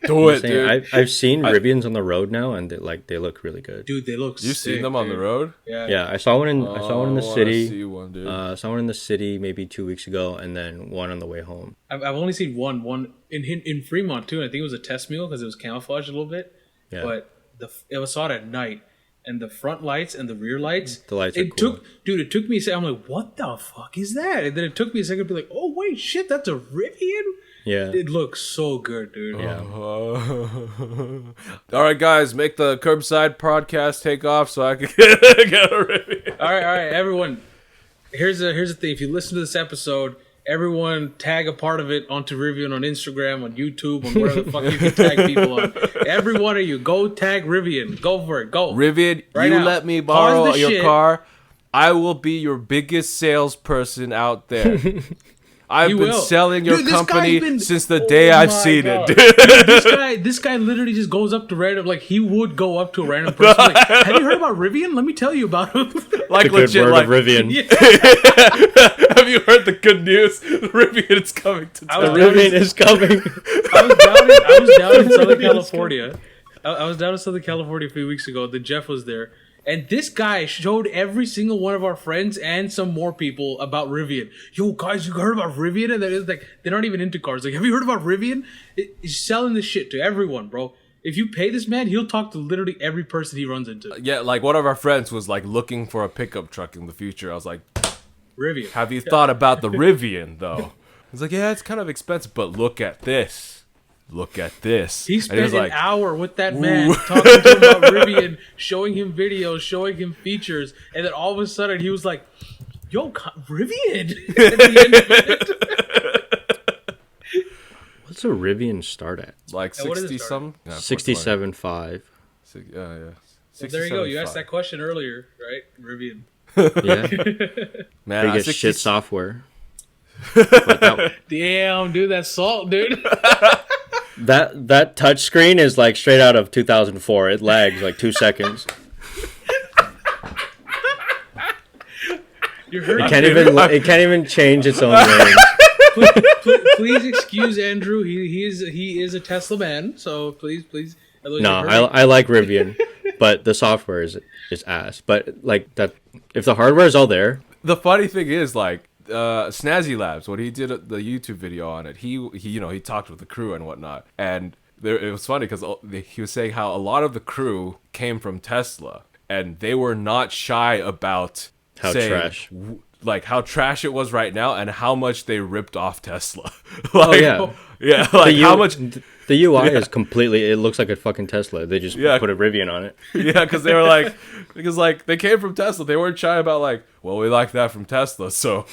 S3: Do
S5: I'm
S3: it,
S5: saying,
S3: dude.
S5: I've seen Rivians on the road now, and they look really good.
S4: Dude, they look
S3: You've
S4: sick,
S3: seen them on the
S4: dude.
S3: road?
S4: Yeah.
S5: Yeah, I saw one in the
S3: I wanna
S5: city.
S3: see one, dude.
S5: Saw one in the city maybe 2 weeks ago, and then one on the way home.
S4: I've only seen one in Fremont too, and I think it was a test meal because it was camouflaged a little bit.
S5: Yeah.
S4: But it was saw it at night, and the front lights and the rear lights.
S5: The lights are cool.
S4: It took me a second. I'm like, what the fuck is that? And then it took me a second to be like, oh wait, shit, that's a Rivian.
S5: Yeah.
S4: It looks so good, dude.
S5: Yeah.
S3: All right, guys, make the Curbside podcast take off so I can get a review.
S4: All right, everyone. Here's the thing. If you listen to this episode, everyone tag a part of it onto Rivian on Instagram, on YouTube, on whatever the fuck you can tag people on. Every one of you, go tag Rivian. Go for it. Go.
S3: Rivian,
S4: Right
S3: you
S4: now.
S3: let me
S4: Pause
S3: borrow
S4: the
S3: your
S4: shit.
S3: car. I will be your biggest salesperson out there. I've
S4: You
S3: been
S4: will.
S3: selling your
S4: Dude, this
S3: company
S4: guy's been-
S3: since the day
S4: Oh
S3: I've
S4: my
S3: seen
S4: God.
S3: it.
S4: Dude, this guy literally just goes up to random, like he would go up to a random person. Like, have you heard about Rivian? Let me tell you about him.
S3: Like
S5: The good
S3: legit,
S5: word
S3: like
S5: of Rivian.
S3: have you heard the good news? Rivian is coming to
S4: I was
S3: town.
S4: down
S5: Rivian is coming.
S4: I was down in Southern California. I was down in Southern California a few weeks ago. Then Jeff was there. And this guy showed every single one of our friends and some more people about Rivian. Yo, guys, you heard about Rivian? And they're like, they're not even into cars. Like, have you heard about Rivian? He's selling this shit to everyone, bro. If you pay this man, he'll talk to literally every person he runs into.
S3: Yeah, like one of our friends was like looking for a pickup truck in the future. I was like,
S4: Rivian.
S3: have you thought about the Rivian though? He's like, yeah, it's kind of expensive, but look at this. Look at this.
S4: He
S3: And
S4: spent
S3: was
S4: an
S3: like,
S4: hour with that man talking to him about Rivian, showing him videos, showing him features, and then all of a sudden he was like, yo, Rivian! At the end of it.
S5: What's a Rivian start at?
S3: like
S4: what is it
S3: 60
S4: start
S3: something? Yeah,
S5: 67.5.
S3: Yeah.
S4: Well, there you go. You asked that question earlier, right? Rivian.
S5: Yeah.
S3: Man,
S5: Biggest
S3: 60
S5: shit software. But
S4: Damn, dude, that's salt, dude.
S5: that touch screen is like straight out of 2004. It lags like 2 seconds.
S4: You're hurting.
S5: It can't even change its own name.
S4: Please excuse Andrew. He is a Tesla man. So please. Otherwise
S5: No,
S4: you're hurting.
S5: I like Rivian, but the software is ass. But like that, if the hardware is all there,
S3: The funny thing is, like, Snazzy Labs, when he did the YouTube video on it, he talked with the crew and whatnot, and it was funny because he was saying how a lot of the crew came from Tesla, and they were not shy about
S5: How
S3: saying,
S5: trash.
S3: like how trash it was right now, and how much they ripped off Tesla. Like,
S5: yeah.
S3: yeah, like how much.
S5: the UI is completely. It looks like a fucking Tesla. They just
S3: Yeah.
S5: put a Rivian on it.
S3: Yeah, because they were like, they came from Tesla. They weren't shy about like, well, we like that from Tesla, so.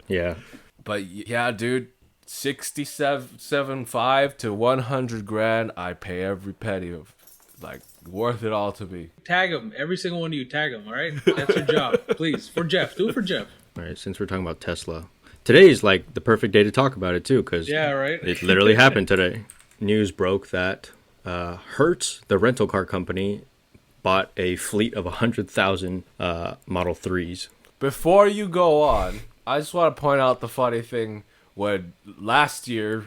S5: Yeah.
S3: But yeah, dude, 67.5 to 100 grand. I pay every penny of, like, worth it all to me.
S4: Tag him. Every single one of you tag him. All right, that's your job. Please, for Jeff. Do it for Jeff.
S5: All right. Since we're talking about Tesla, today is like the perfect day to talk about it too, because
S4: Yeah, right.
S5: it literally happened today. News broke that Hertz, the rental car company, bought a fleet of 100,000 Model 3s.
S3: Before you go on, I just want to point out the funny thing when last year,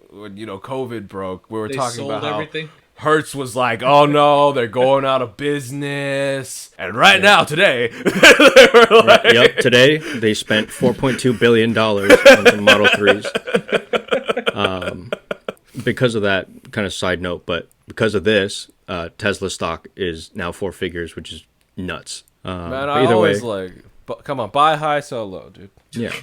S3: when COVID broke, we were
S4: They
S3: talking
S4: sold
S3: about how
S4: everything.
S3: Hertz was like, oh no, they're going out of business. And right now, today, they were like,
S5: Yep, today they spent $4.2 billion on the Model 3s. Because of that, kind of side note, but because of this, Tesla stock is now 4 figures, which is nuts.
S3: man,
S5: but
S3: I
S5: either
S3: always
S5: way,
S3: come on, buy high, sell low, dude.
S5: yeah,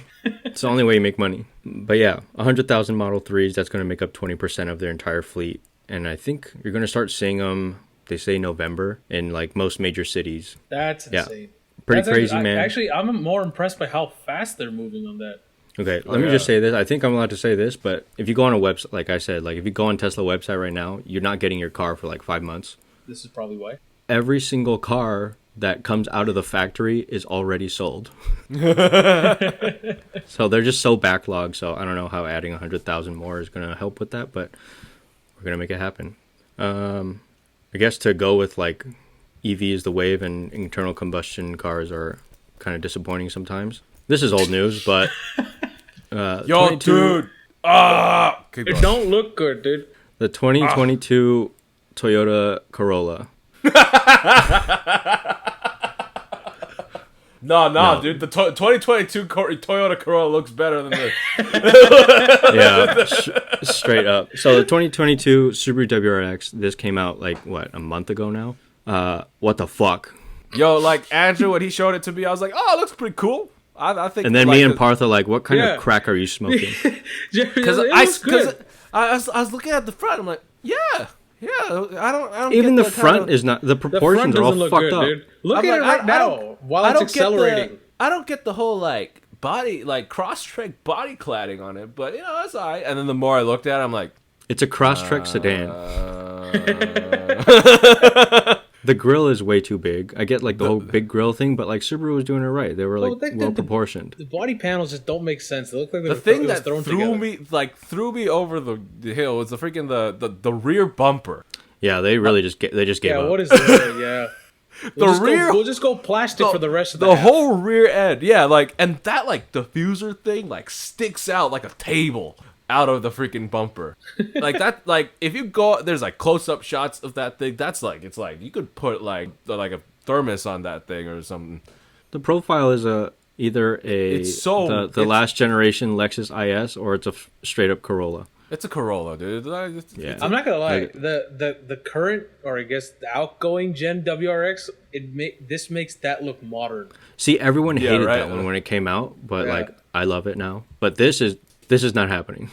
S5: it's the only way you make money. But yeah, 100,000 Model 3s, that's going to make up 20% of their entire fleet. And I think you're going to start seeing them, they say November, in like most major cities.
S4: That's
S5: Yeah.
S4: insane.
S5: Pretty
S4: That's
S5: crazy, man.
S4: Actually, I'm more impressed by how fast they're moving on that.
S5: Okay, let me
S3: yeah.
S5: just say this. I think I'm allowed to say this, but if you go on a website, like I said, like if you go on Tesla website right now, you're not getting your car for like 5 months.
S4: This is probably why.
S5: Every single car that comes out of the factory is already sold. So they're just so backlogged. So I don't know how adding 100,000 more is going to help with that, but we're going to make it happen. I guess to go with like EV is the wave and internal combustion cars are kind of disappointing sometimes. This is old news, but
S3: Yo,
S5: 22
S3: dude. Keep
S4: It
S3: going.
S4: don't look good, dude.
S5: the 2022 Toyota Corolla.
S3: No, dude. The 2022 Toyota Corolla looks better than this.
S5: Yeah, straight up. So the 2022 Subaru WRX, this came out like what, a month ago now. What the fuck?
S3: Yo, like Andrew, when he showed it to me, I was like, "Oh, it looks pretty cool." I think.
S5: And then
S3: like,
S5: me and Parth are like, "What kind
S4: Yeah.
S5: of crack are you smoking?"
S3: because I was looking at the front. I'm like, yeah. I don't.
S5: Even
S3: get
S5: the front
S3: kinda,
S5: is not. The
S4: The
S5: proportions
S4: front
S5: are all
S4: doesn't look
S5: fucked
S4: good,
S5: up.
S4: dude. Look
S3: I'm
S4: at
S3: like,
S4: it right
S3: I
S4: now
S3: don't-
S4: while
S3: I
S4: it's
S3: don't get the-
S4: accelerating.
S3: I don't get the whole like body, like cross-track body cladding on it, but that's alright. And then the more I looked at it, I'm like,
S5: It's a Crosstrek sedan. The grill is way too big. I get like the whole big grill thing, but like Subaru was doing it right. They were like well proportioned.
S4: The body panels just don't make sense. They look like
S3: the thing that threw me over the hill was the freaking the rear bumper.
S5: Yeah, they really just gave
S4: Yeah,
S5: up.
S4: what is that? Yeah. We'll just go plastic for the rest of
S3: the
S4: half.
S3: whole rear end. Yeah, like, and that like diffuser thing like sticks out like a table out of the freaking bumper. Like that, like if you go, there's like close-up shots of that thing. That's like, it's like you could put like a thermos on that thing or something.
S5: The profile is either the last generation Lexus IS or it's a straight up Corolla.
S3: It's a Corolla, dude.
S5: Yeah.
S4: I'm not gonna lie.
S5: Like-
S4: The current, or I guess the outgoing Gen WRX, this makes that look modern.
S5: See, everyone
S3: Yeah,
S5: hated
S3: right.
S5: that one when it came out, but
S4: Yeah.
S5: like I love it now. But this is not happening.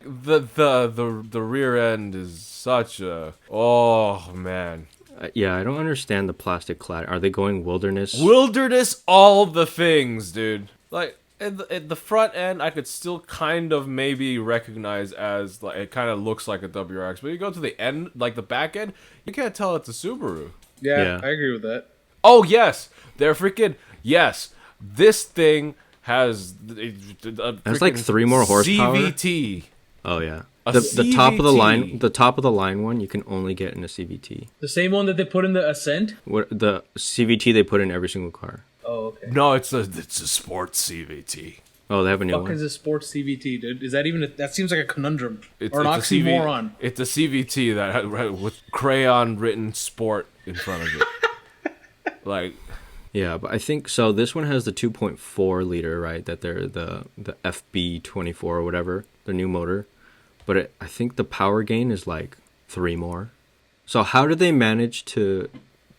S3: The rear end is such a, oh man.
S5: Yeah, I don't understand the plastic clad. Are they going wilderness?
S3: Wilderness, all the things, dude. Like at the front end, I could still kind of maybe recognize as like it kind of looks like a WRX, but you go to the end, like the back end, you can't tell it's a Subaru.
S4: Yeah,
S5: Yeah.
S4: I agree with that.
S3: Oh yes, they're freaking yes. This thing has
S5: That's like 3 more horsepower.
S3: CVT.
S5: Oh yeah.
S3: A
S5: The top of the line,
S3: CVT.
S5: the top of the line one, you can only get in a CVT.
S4: The same one that they put in the Ascent.
S5: What the CVT they put in every single car.
S4: Oh, okay.
S3: No, it's a sports CVT.
S5: Oh, they have a new
S4: Fuck
S5: one.
S4: is a sports CVT, dude? Is that even? That seems like a conundrum
S3: It's,
S4: or an
S3: it's a CV
S4: oxymoron.
S3: It's a CVT that had with crayon written sport in front of it. Like,
S5: Yeah, but I think so. This one has the 2.4 liter, right? That they're the FB24 or whatever, the new motor. But I think the power gain is like 3 more. So how did they manage to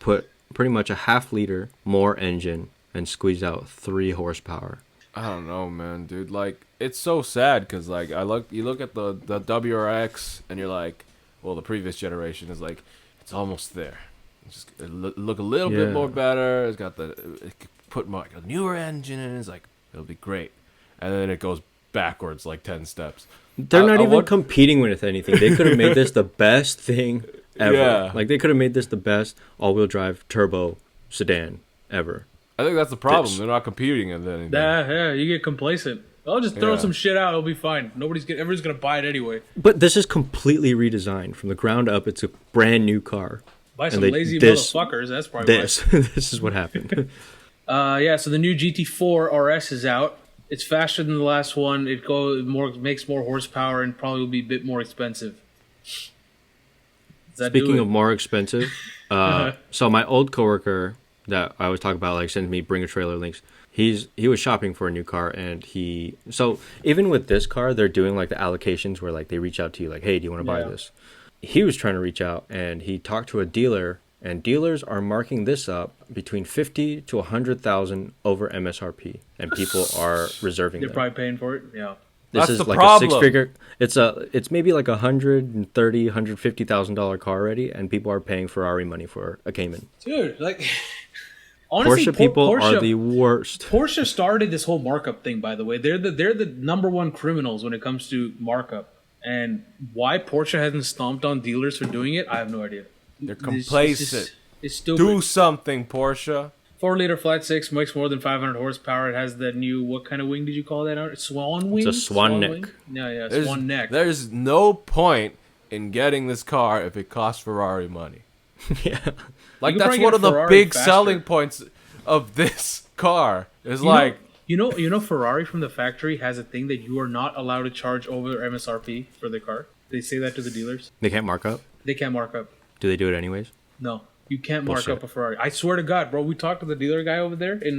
S5: put pretty much a half liter more engine and squeeze out 3 horsepower?
S3: I don't know, man, dude. Like, it's so sad because like you look at the WRX and you're like, well, the previous generation is like, it's almost there. It's just look a little bit
S5: Yeah.
S3: more better. It's got it could put more, like, a newer engine in. It's like it'll be great, and then it goes backwards like 10 steps.
S5: They're not
S3: I
S5: even
S3: want-
S5: competing with anything. They could have made this the best thing ever.
S3: Yeah.
S5: Like they could have made this the best all-wheel drive turbo sedan ever.
S3: I think that's the problem.
S5: This-
S3: They're not competing with anything.
S4: Yeah, you get complacent. I'll just throw
S3: Yeah.
S4: some shit out. It'll be fine. Everybody's gonna buy it anyway.
S5: But this is completely redesigned from the ground up. It's a brand new car.
S4: Buy some
S5: they-
S4: lazy
S5: this-
S4: motherfuckers. That's probably
S5: This is what happened.
S4: why. Yeah. So the new GT4 RS is out. It's faster than the last one. Makes more horsepower and probably will be a bit more expensive. Does that do
S5: Speaking
S4: it?
S5: of more expensive, so my old coworker that I was talking about, like sending me bring a trailer links. He was shopping for a new car, and so even with this car, they're doing like the allocations where like they reach out to you like, hey, do you want to buy
S4: Yeah.
S5: this? He was trying to reach out, and he talked to a dealer, and dealers are marking this up between 50 to 100,000 over MSRP, and people are reserving
S4: They're
S5: them.
S4: probably paying for it. Yeah.
S5: This
S3: That's
S5: is
S3: the
S5: like
S3: problem.
S5: a 6-figure. It's maybe like $150,000 car already, and people are paying Ferrari money for a Cayman.
S4: Dude, like honestly,
S5: Porsche people
S4: Porsche,
S5: are the worst.
S4: Porsche started this whole markup thing, by the way. They're the number one criminals when it comes to markup. And why Porsche hasn't stomped on dealers for doing it, I have no idea.
S3: They're
S4: It's
S3: complacent.
S4: It's stupid.
S3: Do something, Porsche.
S4: 4-liter flat six makes more than 500 horsepower. It has the new, what kind of wing did you call that? Swan wing?
S5: It's a swan neck.
S4: wing? Yeah,
S3: There's,
S4: swan neck.
S3: There's no point in getting this car if it costs Ferrari money.
S5: Yeah.
S3: Like
S4: You could
S3: that's
S4: probably
S3: one
S4: get
S3: of
S4: a
S3: the
S4: Ferrari
S3: big
S4: faster.
S3: selling points of this car. Is
S4: You know, Ferrari from the factory has a thing that you are not allowed to charge over MSRP for the car. They say that to the dealers.
S5: They can't mark up?
S4: They can't mark up.
S5: Do they do it anyways?
S4: No, you can't mark
S5: Bullshit.
S4: up a Ferrari. I swear to God, bro. We talked to the dealer guy over there in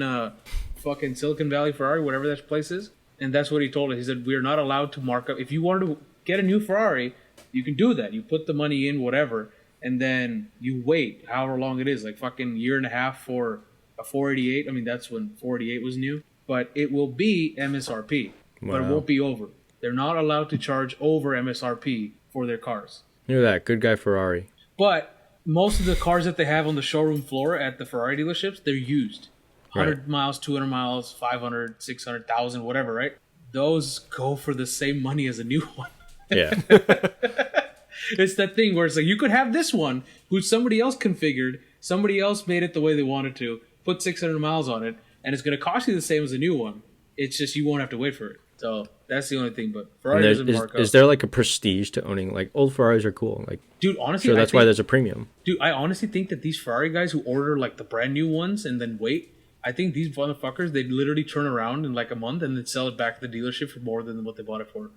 S4: fucking Silicon Valley Ferrari, whatever that place is, and that's what he told us. He said we are not allowed to mark up. If you wanted to get a new Ferrari, you can do that. You put the money in, whatever, and then you wait however long it is, like fucking year and a half for a 488. I mean, that's when 488 was new, but it will be MSRP, but it
S5: Wow.
S4: won't be over. They're not allowed to charge over MSRP for their cars.
S5: Look at that. Good guy Ferrari.
S4: But most of the cars that they have on the showroom floor at the Ferrari dealerships, they're used. 100
S5: Right.
S4: miles, 200 miles, 500, 600,000, whatever, right? Those go for the same money as a new one.
S5: Yeah.
S4: It's that thing where it's like, you could have this one, who somebody else configured, somebody else made it the way they wanted to, put 600 miles on it, and it's going to cost you the same as a new one. It's just you won't have to wait for it. So that's the only thing. But Ferrari
S5: And
S4: doesn't mark up.
S5: is there like a prestige to owning, like, old Ferraris are cool. Like,
S4: Dude, honestly,
S5: sure, that's why there's a premium.
S4: Dude, I honestly think that these Ferrari guys who order like the brand new ones and then wait, I think these motherfuckers, they literally turn around in like a month and then sell it back to the dealership for more than what they bought it for.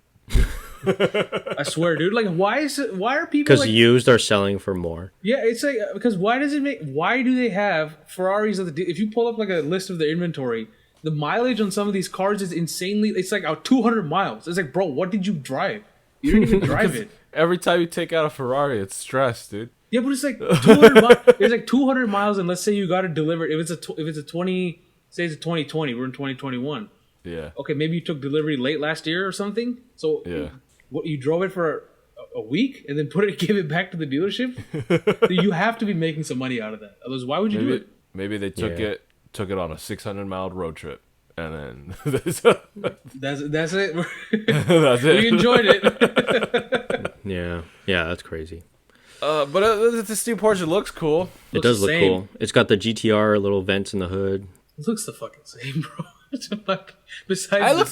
S4: I swear, dude. Like, why are people
S5: Because
S4: like?
S5: used are selling for more.
S4: Yeah, it's like because why do they have Ferraris at the? If you pull up like a list of their inventory, the mileage on some of these cars is insanely. It's like 200 miles. It's like, bro, what did you drive? You didn't even drive it.
S3: every time you take out a Ferrari, it's stress, dude.
S4: Yeah, but it's like 200 miles. It's like 200 miles, and let's say you got it delivered. If it's a 20, say it's a 2020, we're in 2021.
S3: Yeah.
S4: Okay, maybe you took delivery late last year or something. So
S3: Yeah.
S4: what you drove it for a week and then give it back to the dealership? You have to be making some money out of that. Otherwise, why would you do it?
S3: Maybe they took
S5: Yeah.
S3: it on a 600-mile road trip, and then that's
S4: That's it.
S3: it.
S4: We enjoyed it.
S5: Yeah. Yeah, that's crazy.
S3: But this new Porsche looks cool.
S5: It
S4: Looks
S5: does
S4: the
S5: look
S4: same.
S5: cool. It's got the GTR little vents in the hood.
S4: It looks the fucking same, bro. Besides,
S3: I look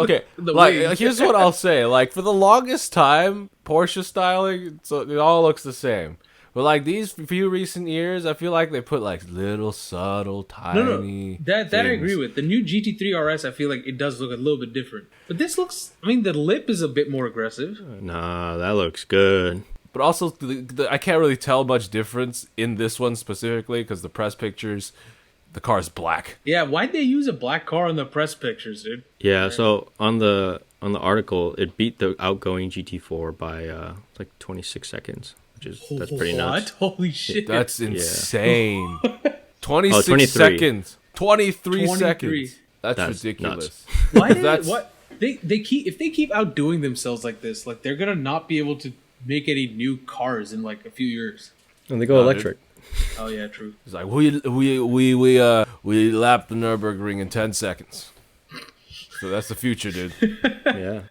S3: okay.
S4: the
S3: Like
S4: wings.
S3: here's what I'll say. Like for the longest time, Porsche styling, so it all looks the same. But like these few recent years, I feel like they put like little subtle, tiny.
S4: That I
S3: things.
S4: agree with. The new GT3 RS, I feel like it does look a little bit different. But this looks, I mean, the lip is a bit more aggressive.
S5: Nah, that looks good.
S3: But also, I can't really tell much difference in this one specifically because the press pictures, the car is black.
S4: Yeah, why'd they use a black car in the press pictures, dude?
S5: Yeah, so on the article, it beat the outgoing GT4 by like 26 seconds, which is that's pretty nuts.
S4: What? Holy shit.
S3: That's insane. 26
S5: Oh, 23.
S3: seconds. 23
S4: 23.
S3: seconds. That's
S5: That's
S3: ridiculous.
S4: Why did
S3: That's-
S4: what they keep if they keep outdoing themselves like this, like they're gonna not be able to make any new cars in like a few years.
S5: And they go
S3: Nah,
S5: electric.
S4: Oh yeah, true.
S3: It's like we lapped the Nürburgring in 10 seconds. So that's the future, dude.
S5: Yeah.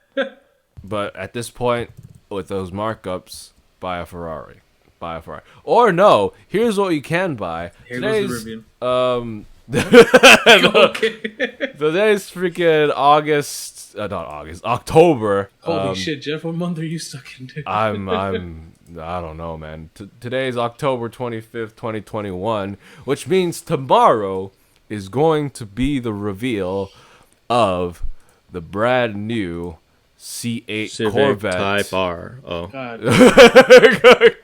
S3: But at this point, with those markups, buy a Ferrari. Buy a Ferrari. Or no, here's what you can buy.
S4: Here goes the
S3: Rivian.
S4: Okay.
S3: Today's freaking October.
S4: Holy shit, Jeff, what month are you stuck in, dude?
S3: I don't know, man. Today's October 25th, 2021, which means tomorrow is going to be the reveal of the brand new C8
S5: Civic
S3: Corvette.
S5: Type R. Oh.
S4: God.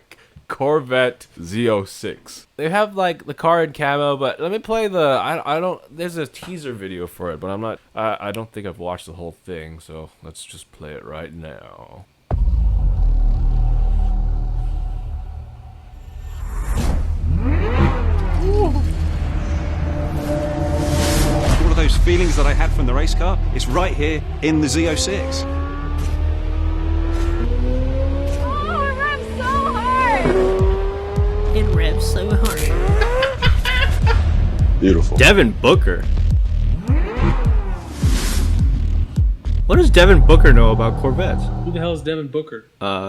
S3: Corvette Z06. They have like the car in camo, but let me play the. I don't. There's a teaser video for it, but I'm not. I don't think I've watched the whole thing, so let's just play it right now.
S6: All of those feelings that I had from the race car, it's right here in the Z06.
S7: Oh, it revs so hard! It revs so hard.
S6: Beautiful.
S5: Devin Booker. What does Devin Booker know about Corvettes?
S4: Who the hell is Devin Booker?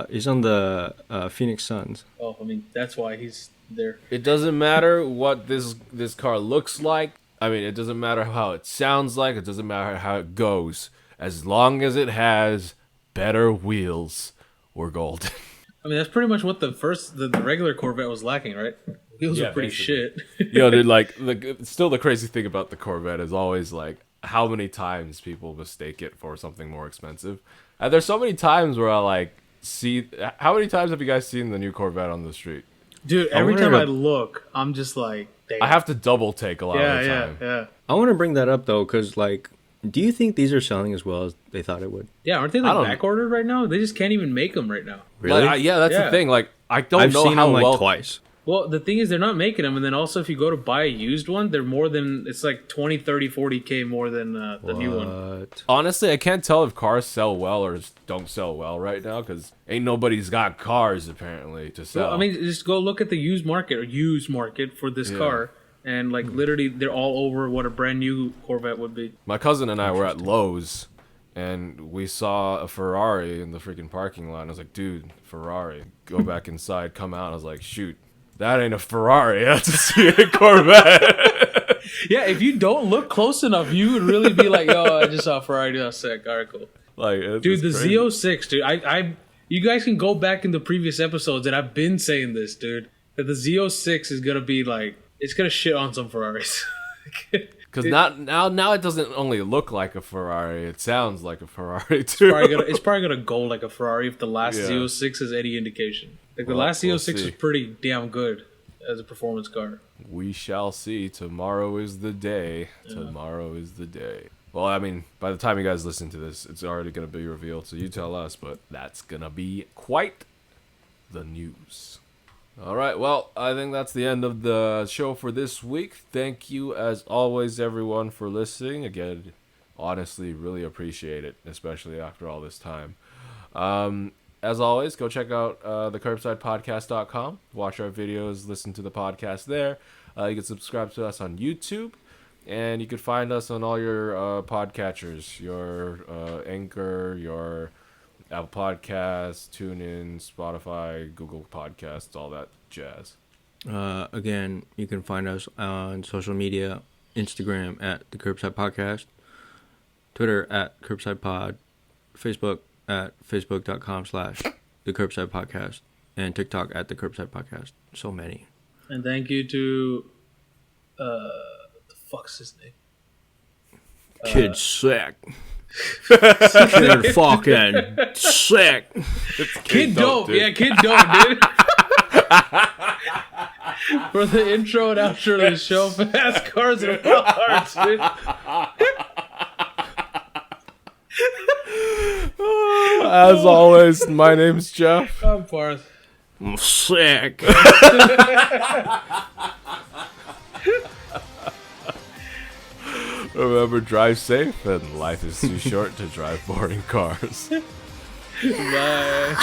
S5: He's on the Phoenix Suns.
S4: Oh, I mean, that's why he's there.
S3: It doesn't matter what this car looks like. I mean, it doesn't matter how it sounds like. It doesn't matter how it goes. As long as it has better wheels, we're golden.
S4: I mean, that's pretty much what the regular Corvette was lacking, right? Wheels
S3: Yeah,
S4: are pretty
S3: basically.
S4: shit.
S3: Yo, dude, like, still the crazy thing about the Corvette is always, like, how many times people mistake it for something more expensive. And there's so many times where I, like, see... How many times have you guys seen the new Corvette on the street?
S4: Dude, every time I look, I'm just like... Damn.
S3: I have to double take a lot of the time.
S4: Yeah.
S5: I want to bring that up though, because like, do you think these are selling as well as they thought it would?
S4: Yeah, aren't they like back ordered right now? They just can't even make them right now.
S5: Really?
S3: Like, yeah, that's the thing. Like, I don't
S5: I've
S3: know
S5: seen
S3: how
S5: them like
S3: well...
S5: twice.
S4: Well, the thing is, they're not making them, and then also if you go to buy a used one, they're more than, it's like 20, 30, 40K more than the new one.
S3: Honestly, I can't tell if cars sell well or don't sell well right now, because ain't nobody's got cars, apparently, to sell.
S4: Well, I mean, just go look at the used market for this car, and like literally they're all over what a brand new Corvette would be.
S3: My cousin and I were at Lowe's, and we saw a Ferrari in the freaking parking lot. I was like, dude, Ferrari. Go back inside, come out. I was like, shoot. That ain't a Ferrari. That's a Corvette.
S4: Yeah, if you don't look close enough, you would really be like, "Yo, I just saw a Ferrari. That's sick. All right, cool."
S3: Like,
S4: dude, the Z06, dude. You guys can go back in the previous episodes, and I've been saying this, dude, that the Z06 is gonna be like, it's gonna shit on some Ferraris.
S3: Because now it doesn't only look like a Ferrari; it sounds like a Ferrari too.
S4: It's probably gonna go like a Ferrari if the last Z06 is any indication. Like the last Z06 was pretty damn good as a performance car.
S3: We shall see. Tomorrow is the day. Yeah. Tomorrow is the day. Well, I mean, by the time you guys listen to this, it's already gonna be revealed. So you tell us, but that's gonna be quite the news. All right, well, I think that's the end of the show for this week. Thank you, as always, everyone, for listening. Again, honestly, really appreciate it, especially after all this time. As always, go check out the curbsidepodcast.com. Watch our videos, listen to the podcast there. You can subscribe to us on YouTube, and you can find us on all your podcatchers, your Anchor, your Apple Podcasts, TuneIn, Spotify, Google Podcasts, all that jazz.
S5: Again, you can find us on social media, Instagram at the Curbside Podcast, Twitter at Curbside Pod, Facebook at facebook.com/the Curbside Podcast, and TikTok at the Curbside Podcast. So many.
S4: And thank you to the fuck's his name?
S5: Kid Sick. Kid fucking sick.
S4: Kid Dope. Yeah, Kid Dope, dude. For the intro and outro of the show, fast cars and wild hearts, dude.
S3: As always, my name's Jeff.
S4: I'm Parth.
S5: I'm sick.
S3: Remember, drive safe, and life is too short to drive boring cars.
S4: Bye.